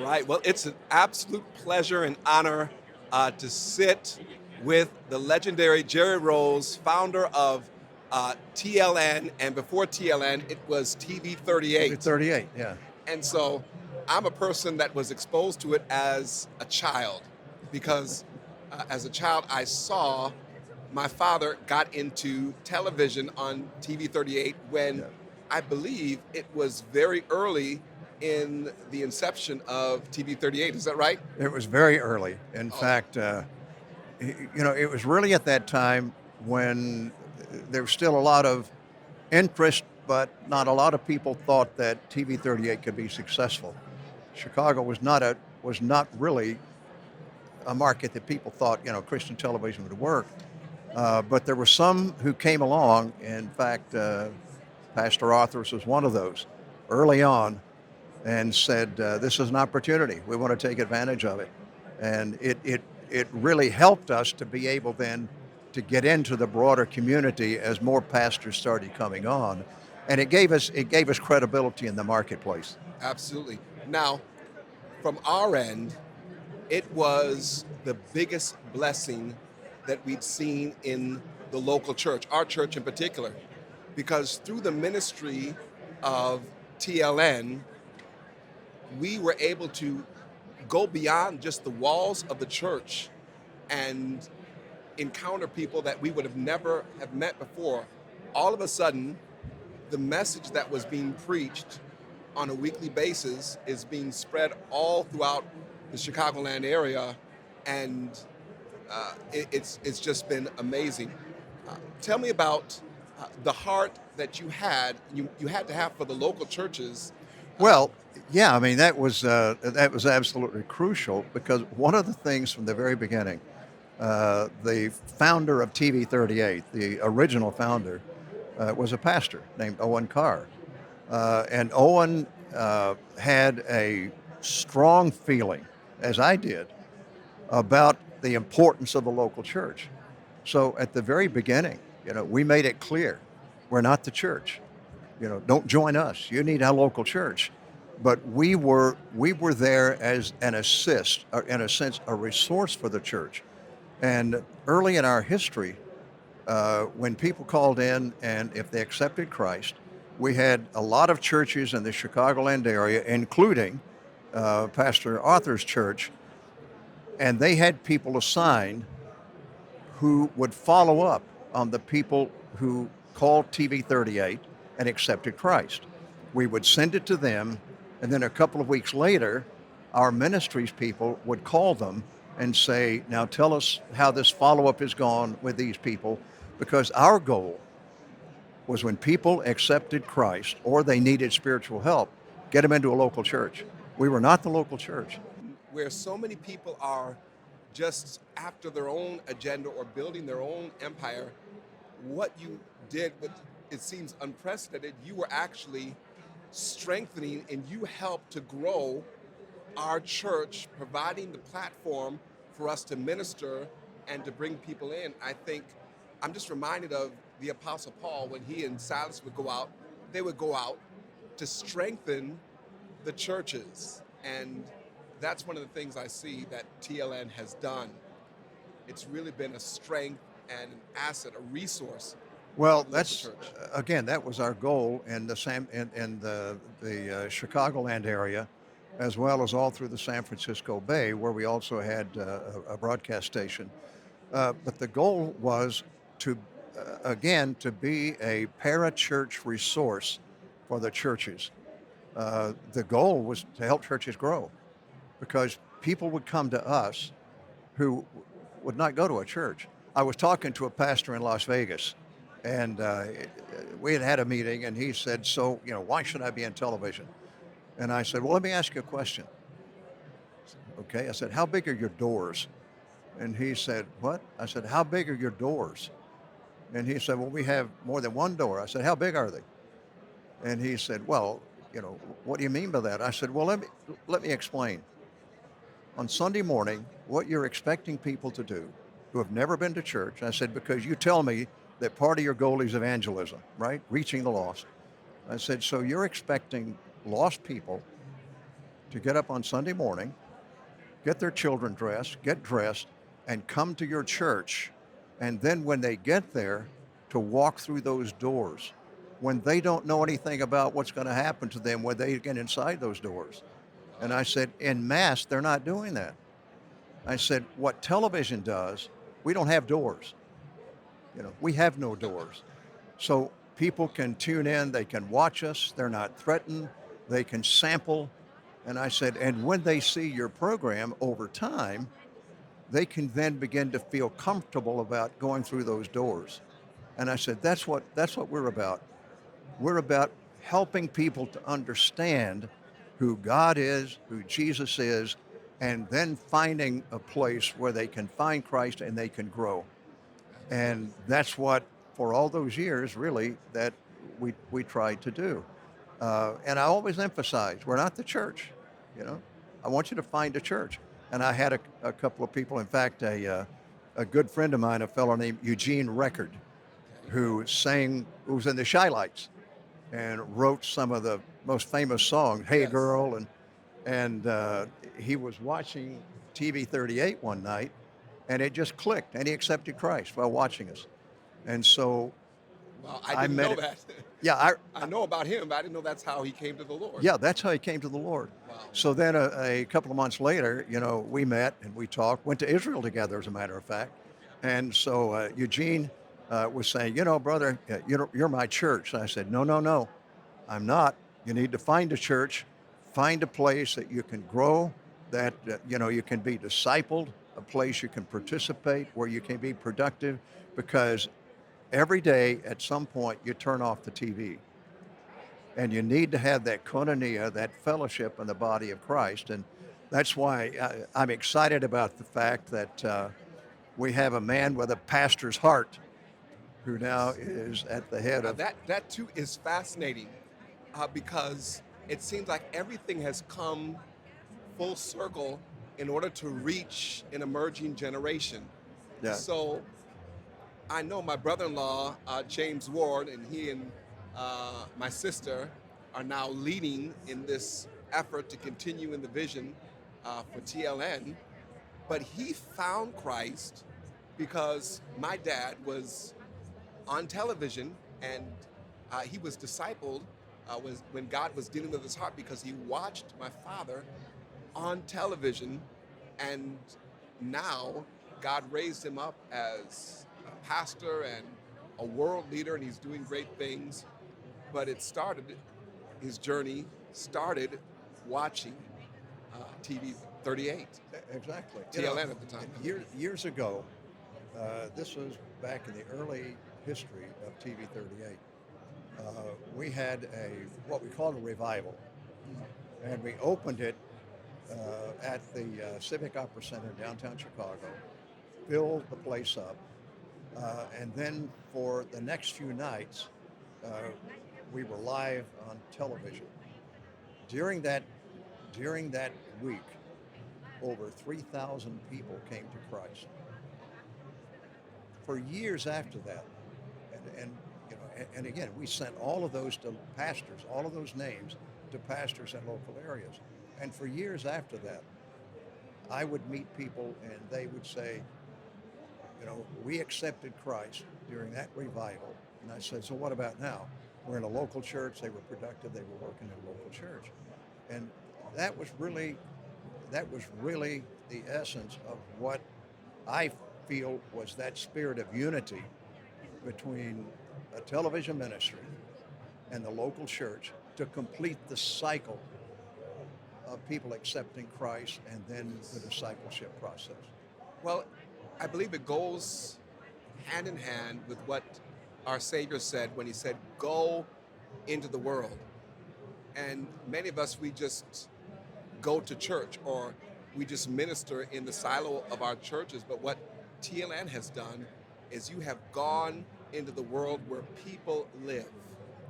Right. Well, it's an absolute pleasure and honor to sit with the legendary Jerry Rose, founder of TLN, and before TLN, it was TV Maybe 38. 38, yeah. And so I'm a person that was exposed to it as a child because as a child, I saw my father got into television on TV 38 when Yeah. I believe it was very early in the inception of TV 38. Is that right? It was very early. In Oh, fact, it was really at that time when there was still a lot of interest, but not a lot of people thought that TV 38 could be successful. Chicago was not really a market that people thought Christian television would work. But there were some who came along. In fact, Pastor Arthurs was one of those early on, and said, "This is an opportunity. We want to take advantage of it." And it really helped us to be able then to get into the broader community as more pastors started coming on, and it gave us credibility in the marketplace. absolutely. Now, from our end, it was the biggest blessing that we'd seen in the local church, our church in particular, because through the ministry of TLN, we were able to go beyond just the walls of the church and encounter people that we would have never have met before. All of a sudden, the message that was being preached on a weekly basis is being spread all throughout the Chicagoland area, and it's just been amazing. Tell me about the heart that you had to have for the local churches. Uh, Well, yeah, I mean that was absolutely crucial, because one of the things from the very beginning, the founder of TV 38, the original founder, was a pastor named Owen Carr. And Owen had a strong feeling, as I did, about the importance of the local church. So at the very beginning, we made it clear, we're not the church. Don't join us. You need our local church. But we were there as an assist, or in a sense, a resource for the church. And early in our history, when people called in and if they accepted Christ, we had a lot of churches in the Chicagoland area, including Pastor Arthur's church, and they had people assigned who would follow up on the people who called TV 38 and accepted Christ. We would send it to them, and then a couple of weeks later, our ministries people would call them and say, "Now tell us how this follow up has gone with these people," because our goal was, when people accepted Christ or they needed spiritual help, get them into a local church. We were not the local church. where so many people are just after their own agenda or building their own empire, what you did, it seems unprecedented, you were actually strengthening and you helped to grow our church, providing the platform for us to minister and to bring people in. I think I'm just reminded of the Apostle Paul when he and Silas would go out, they would go out to strengthen the churches. And that's one of the things I see that TLN has done. It's really been a strength and an asset, a resource Well, for the local that's church. again, that was our goal in the Chicagoland area, as well as all through the San Francisco Bay, where we also had a broadcast station. But the goal was to, again, to be a parachurch resource for the churches. The goal was to help churches grow, because people would come to us who would not go to a church. I was talking to a pastor in Las Vegas, and we had had a meeting, and he said, "So, why should I be in television?" And I said, "Well, let me ask you a question." Okay, I said, "How big are your doors?" And he said, "What?" I said, "How big are your doors?" And he said, "Well, we have more than one door." I said, "How big are they?" And he said, "Well, what do you mean by that?" I said, "Well, let me explain. On Sunday morning, what you're expecting people to do who have never been to church," I said, "because you tell me that part of your goal is evangelism, right? Reaching the lost." I said, "So you're expecting lost people to get up on Sunday morning, get their children dressed, get dressed, and come to your church. And then when they get there, to walk through those doors when they don't know anything about what's going to happen to them when they get inside those doors. And I said, en masse, they're not doing that. I said, what television does, we don't have doors. We have no doors. So people can tune in, they can watch us, they're not threatened, they can sample. And I said, and when they see your program over time, they can then begin to feel comfortable about going through those doors. And I said, that's what we're about. We're about helping people to understand who God is, who Jesus is, and then finding a place where they can find Christ and they can grow. And that's what, for all those years, really, that we tried to do. And I always emphasize, we're not the church. I want you to find a church. And I had a couple of people, in fact, a good friend of mine, a fellow named Eugene Record, who was in the Shy Lights and wrote some of the most famous songs, Hey Yes. Girl, and he was watching TV 38 one night, and it just clicked, and he accepted Christ while watching us. And so Well, I I didn't met know it. that. Yeah, I know about him, but I didn't know that's how he came to the Lord. yeah, that's how he came to the Lord. Wow. So then a couple of months later, we met and we talked, went to Israel together, as a matter of fact. And so Eugene was saying, brother, you're my church. And I said, no, no, no, I'm not. You need to find a church, find a place that you can grow, that, you can be discipled, a place you can participate, where you can be productive, because every day at some point you turn off the TV. And you need to have that koinonia, that fellowship in the body of Christ. And that's why I'm excited about the fact that we have a man with a pastor's heart who now is at the head Now of. that too is fascinating because it seems like everything has come full circle in order to reach an emerging generation. Yeah. So I know my brother-in-law, James Ward, and he and my sister are now leading in this effort to continue in the vision for TLN. But he found Christ because my dad was on television, and he was discipled when God was dealing with his heart, because he watched my father on television, and now God raised him up as a pastor and a world leader, and he's doing great things. But his journey started watching TV 38, Exactly. TLN at the time. Years ago, this was back in the early history of TV 38. We had what we called a revival, and we opened it at the Civic Opera Center in downtown Chicago, filled the place up, and then for the next few nights, we were live on television. During that week, over 3,000 people came to Christ. For years after that, and again, we sent all of those to pastors, all of those names to pastors in local areas. And for years after that, I would meet people and they would say, we accepted Christ during that revival. And I said, so what about now? We're in a local church. They were productive. They were working in a local church. And that was really the essence of what I feel was that spirit of unity between a television ministry and the local church to complete the cycle of people accepting Christ and then the discipleship process. Well, I believe it goes hand in hand with what our Savior said when he said, go into the world. And many of us, we just go to church, or we just minister in the silo of our churches. But what TLN has done is you have gone into the world where people live.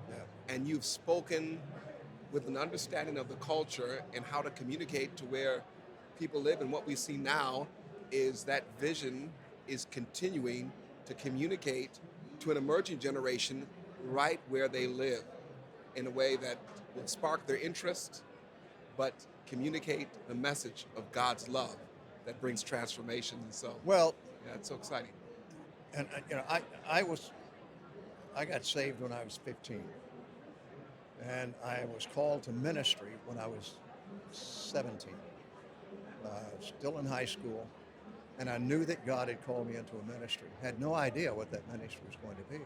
Yeah. And you've spoken with an understanding of the culture and how to communicate to where people live. And what we see now is that vision is continuing to communicate to an emerging generation right where they live in a way that will spark their interest, but communicate the message of God's love that brings transformation. And so, Well, yeah, it's so exciting. and I got saved when I was 15, and I was called to ministry when I was 17, still in high school, and I knew that God had called me into a ministry. Had no idea what that ministry was going to be.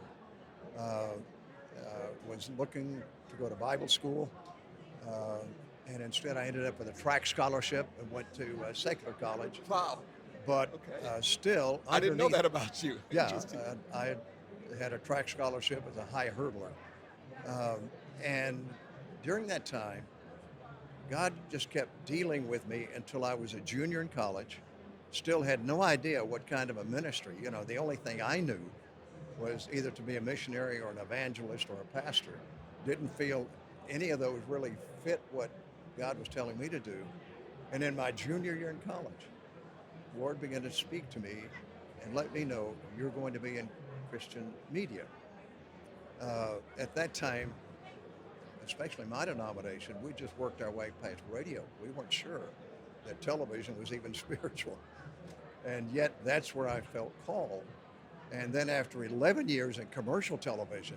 Uh, was looking to go to Bible school, uh, and instead I ended up with a track scholarship and went to secular college. Wow. But Okay. still, I didn't know underneath, that about you. yeah, Interesting. I had a track scholarship as a high hurdler, and during that time, God just kept dealing with me until I was a junior in college. Still had no idea what kind of a ministry. The only thing I knew was either to be a missionary or an evangelist or a pastor. Didn't feel any of those really fit what God was telling me to do. And in my junior year in college, the Lord began to speak to me and let me know, you're going to be in Christian media. At that time, especially my denomination, we just worked our way past radio. We weren't sure that television was even spiritual. And yet that's where I felt called. And then after 11 years in commercial television,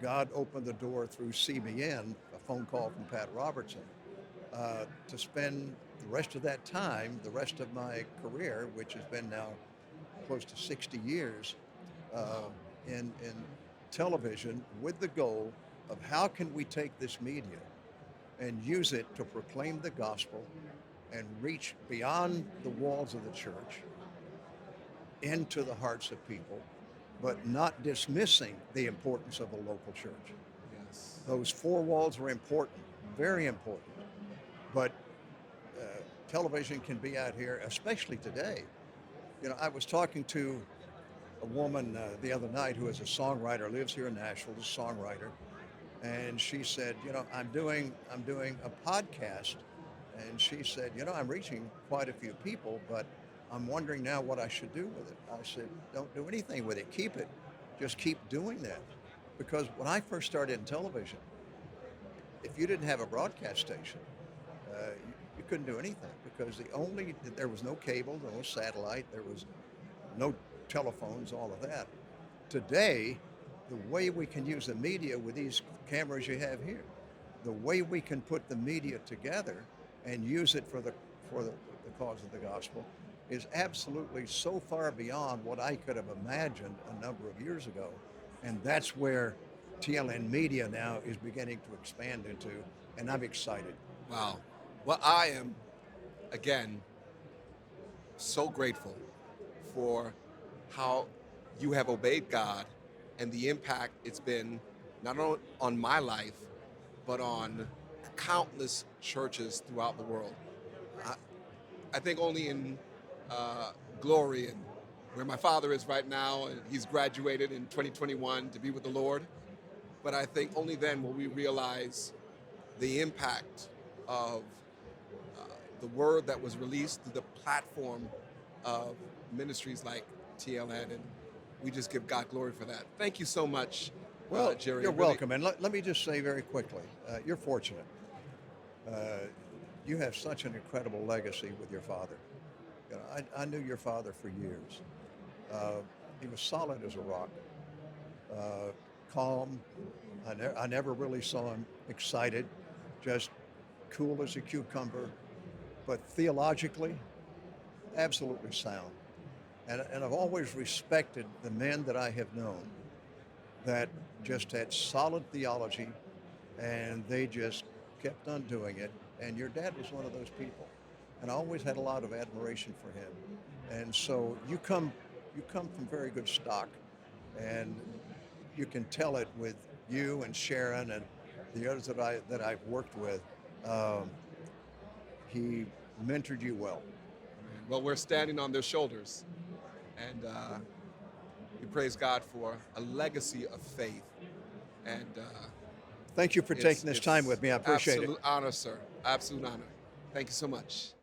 God opened the door through CBN, a phone call from Pat Robertson, to spend the rest of that time, the rest of my career, which has been now close to 60 years, in television with the goal of how can we take this media and use it to proclaim the gospel and reach beyond the walls of the church into the hearts of people, but not dismissing the importance of a local church. Yes. Those four walls are important, very important, but television can be out here, especially today. I was talking to a woman the other night who is a songwriter, lives here in Nashville, is a songwriter, and she said, I'm doing a podcast, and she said, I'm reaching quite a few people, but I'm wondering now what I should do with it. I said, don't do anything with it. Keep it. Just keep doing that. Because when I first started in television, if you didn't have a broadcast station, you couldn't do anything because there was no cable, no satellite, there was no telephones, all of that. Today, the way we can use the media with these cameras you have here, the way we can put the media together and use it for the cause of the gospel is absolutely so far beyond what I could have imagined a number of years ago. And that's where TLN Media now is beginning to expand into, and I'm excited. Wow. Well, I am, again, so grateful for how you have obeyed God and the impact it's been not only on my life, but on countless churches throughout the world. I think only in glory and where my father is right now, and he's graduated in 2021 to be with the Lord. But I think only then will we realize the impact of the word that was released through the platform of ministries like TLN, and we just give God glory for that. Thank you so much, Well, Jerry. you're Really- welcome. And let me just say very quickly, you're fortunate. You have such an incredible legacy with your father. I knew your father for years. He was solid as a rock, calm. I never really saw him excited, just cool as a cucumber, but theologically, absolutely sound. And I've always respected the men that I have known that just had solid theology and they just kept on doing it. And your dad was one of those people. And I always had a lot of admiration for him. And so you come from very good stock. And you can tell it with you and Sharon and the others that I've worked with. He mentored you well. Well, we're standing on their shoulders, and we praise God for a legacy of faith. And Thank you for taking this time with me. I appreciate it. Absolute honor, sir. Absolute honor. Thank you so much.